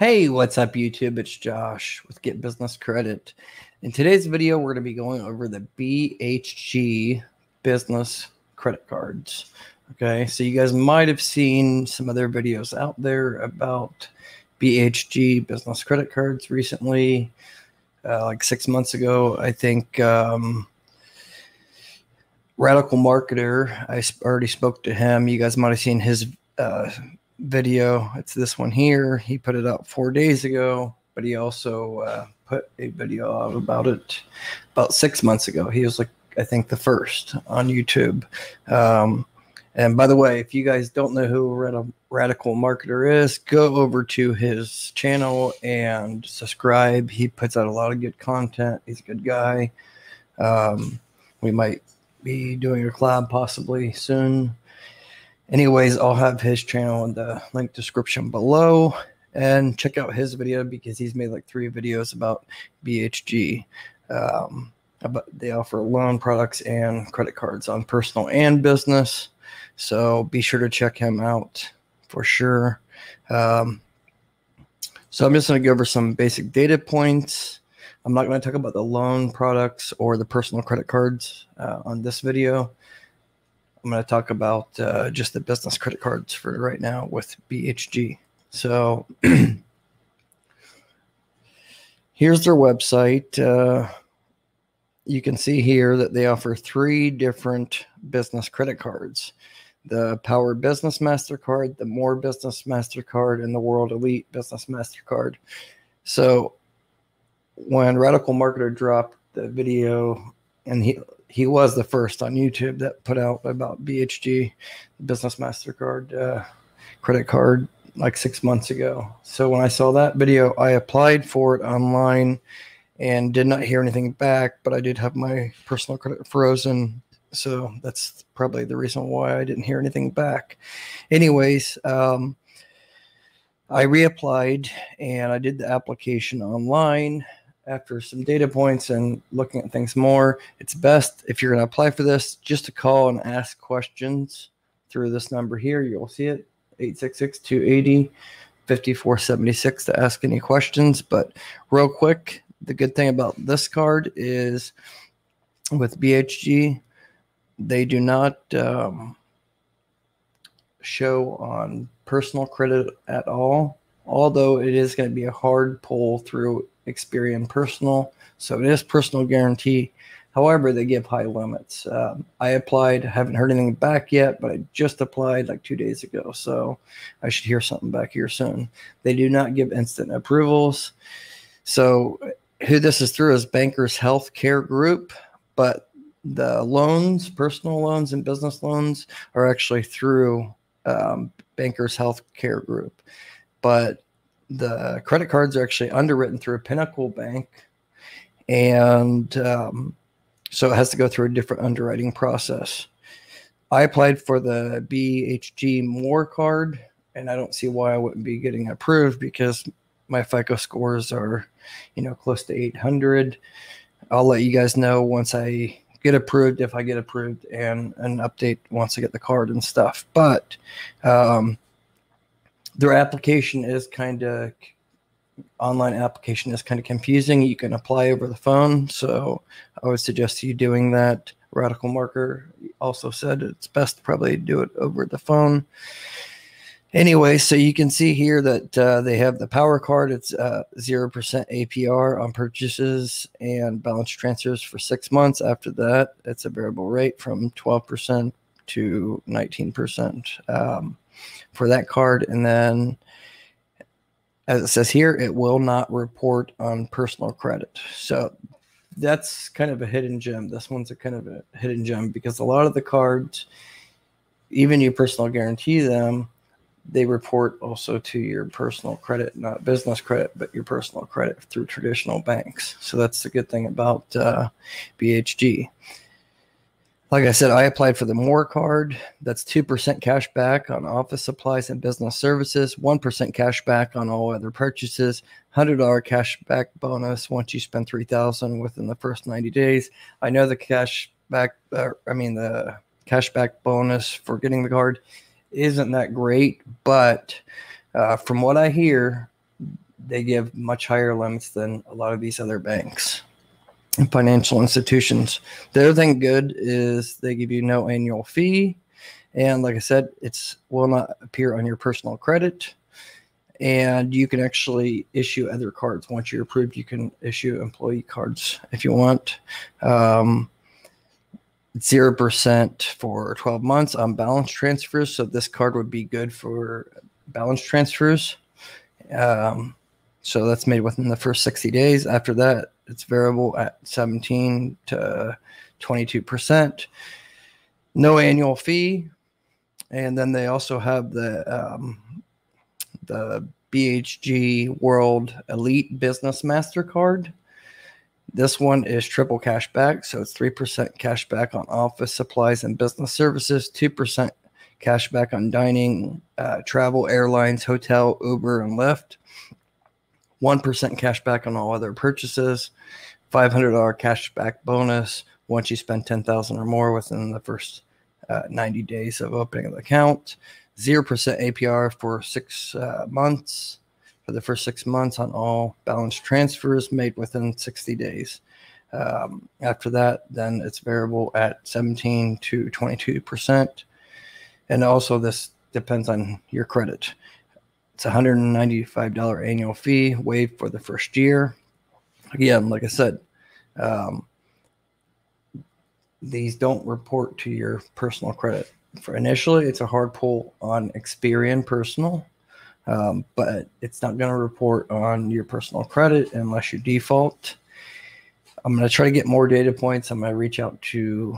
Hey, what's up YouTube? It's Josh with Get Business Credit. In today's video, we're going to be going over the BHG Business Credit Cards. Okay, so you guys might have seen some other videos out there about BHG Business Credit Cards recently, like 6 months ago. I think Radical Marketer, I already spoke to him. You guys might have seen his video. It's this one here. He put it out 4 days ago, but he also put a video out about it about 6 months ago. He was like, I think, the first on YouTube. And by the way, if you guys don't know who Radical Marketer is, go over to his channel and subscribe. He puts out a lot of good content. He's a good guy. We might be doing a collab possibly soon. Anyways, I'll have his channel in the link description below, and check out his video because he's made like 3 videos about BHG. They offer loan products and credit cards on personal and business. So be sure to check him out for sure. So I'm just going to go over some basic data points. I'm not going to talk about the loan products or the personal credit cards on this video. I'm going to talk about just the business credit cards for right now with BHG. So here's their website. You can see here that they offer 3 different business credit cards: the Power Business MasterCard, the More Business MasterCard, and the World Elite Business MasterCard. So when Radical Marketer dropped the video, and he was the first on YouTube that put out about BHG Business MasterCard credit card like 6 months ago. So when I saw that video, I applied for it online and did not hear anything back, but I did have my personal credit frozen. So that's probably the reason why I didn't hear anything back. Anyways, I reapplied and I did the application online. After some data points and looking at things more, it's best if you're going to apply for this just to call and ask questions through this number here. You'll see it, 866-280-5476, to ask any questions. But real quick, the good thing about this card is with BHG, they do not show on personal credit at all, although it is going to be a hard pull through Experian Personal, so it is personal guarantee. However, they give high limits. I applied, haven't heard anything back yet, but I just applied like 2 days ago, so I should hear something back here soon. They do not give instant approvals. So who this is through is Bankers Healthcare Group, but the loans, personal loans and business loans, are actually through Bankers Healthcare Group. But the credit cards are actually underwritten through Pinnacle Bank, and so it has to go through a different underwriting process. I applied for the BHG More card, and I don't see why I wouldn't be getting approved because my FICO scores are, close to 800. I'll let you guys know once I get approved, if I get approved, and an update once I get the card and stuff. But their application is online application is kind of confusing. You can apply over the phone, so I would suggest you doing that. Radical Marketer also said it's best to probably do it over the phone. Anyway, so you can see here that they have the Power Card. It's 0% APR on purchases and balance transfers for 6 months. After that, it's a variable rate from 12% to 19%. For that card. And then, as it says here, it will not report on personal credit. So that's kind of a hidden gem. This one's a kind of a hidden gem because a lot of the cards, even you personal guarantee them, they report also to your personal credit, not business credit, but your personal credit through traditional banks. So that's the good thing about BHG. Like I said, I applied for the More card. That's 2% cash back on office supplies and business services, 1% cash back on all other purchases, $100 cash back bonus once you spend $3,000 within the first 90 days. I know the cash back bonus for getting the card isn't that great, but from what I hear, they give much higher limits than a lot of these other banks and financial institutions. The other thing good is they give you no annual fee. And like I said, it will not appear on your personal credit. And you can actually issue other cards. Once you're approved, you can issue employee cards if you want. 0% for 12 months on balance transfers. So this card would be good for balance transfers. So that's made within the first 60 days. After that, it's variable at 17 to 22%. No annual fee. And then they also have the BHG World Elite Business MasterCard. This one is triple cash back, so it's 3% cash back on office supplies and business services, 2% cash back on dining, travel, airlines, hotel, Uber, and Lyft, 1% cash back on all other purchases, $500 cash back bonus once you spend $10,000 or more within the first 90 days of opening the account, 0% APR for 6 months. For the first 6 months on all balance transfers made within 60 days. After that, then it's variable at 17 to 22%. And also this depends on your credit. It's $195 annual fee waived for the first year. Again, like I said, these don't report to your personal credit. For initially, it's a hard pull on Experian Personal. But it's not going to report on your personal credit unless you default. I'm going to try to get more data points. I'm going to reach out to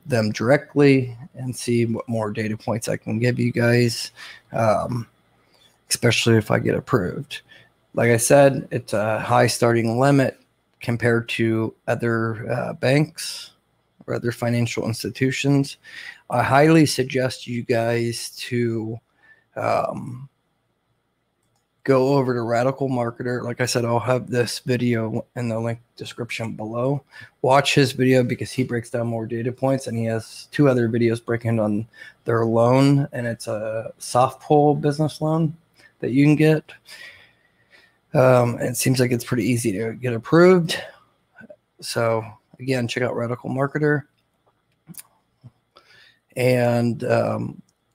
them directly and see what more data points I can give you guys, especially if I get approved. Like I said, it's a high starting limit compared to other banks or other financial institutions. I highly suggest you guys to go over to Radical Marketer. Like I said, I'll have this video in the link description below. Watch his video because he breaks down more data points, and he has 2 other videos breaking on their loan, and it's a soft pull business loan that you can get. It seems like it's pretty easy to get approved. So again, check out Radical Marketer. And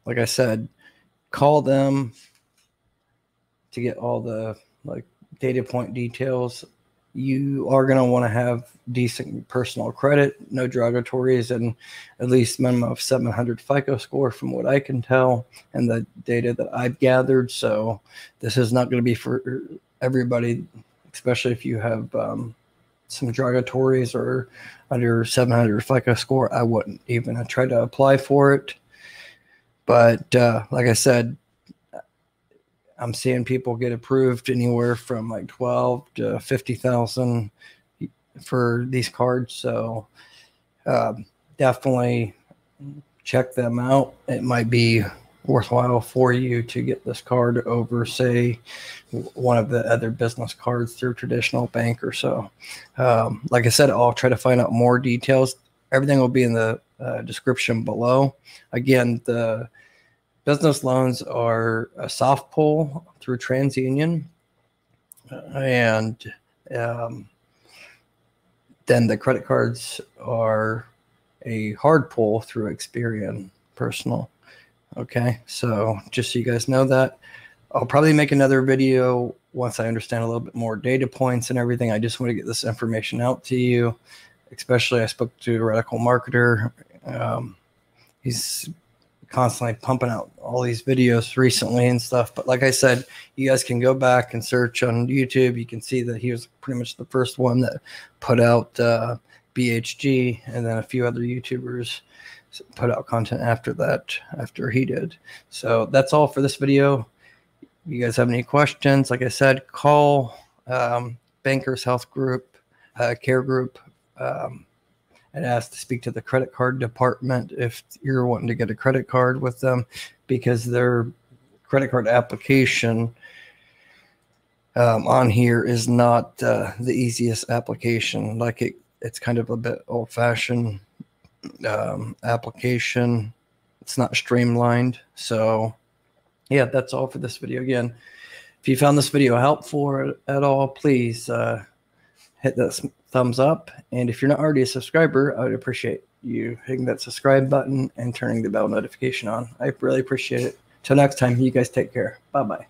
like I said, call them to get all the data point details. You are going to want to have decent personal credit, no derogatories, and at least minimum of 700 FICO score from what I can tell and the data that I've gathered. So this is not going to be for everybody, especially if you have some derogatories or under 700 FICO score. I wouldn't even try to apply for it. But like I said, I'm seeing people get approved anywhere from like 12 to 50,000 for these cards. So definitely check them out. It might be worthwhile for you to get this card over, say, one of the other business cards through traditional bank or so. Like I said, I'll try to find out more details. Everything will be in the description below. Again, the business loans are a soft pull through TransUnion, and then the credit cards are a hard pull through Experian Personal. Okay, so just so you guys know that. I'll probably make another video once I understand a little bit more data points and everything. I just want to get this information out to you, especially I spoke to a Radical Marketer. He's constantly pumping out all these videos recently and stuff. But like I said, you guys can go back and search on YouTube. You can see that he was pretty much the first one that put out BHG, and then a few other YouTubers put out content after that, after he did. So that's all for this video. You guys have any questions? Like I said, call Bankers Health Group, Care Group, and ask to speak to the credit card department if you're wanting to get a credit card with them, because their credit card application on here is not the easiest application. Like it's kind of a bit old-fashioned application. It's not streamlined. So yeah, that's all for this video. Again, If you found this video helpful at all, please hit that thumbs up. And if you're not already a subscriber, I would appreciate you hitting that subscribe button and turning the bell notification on. I really appreciate it. Till next time, you guys take care. Bye-bye.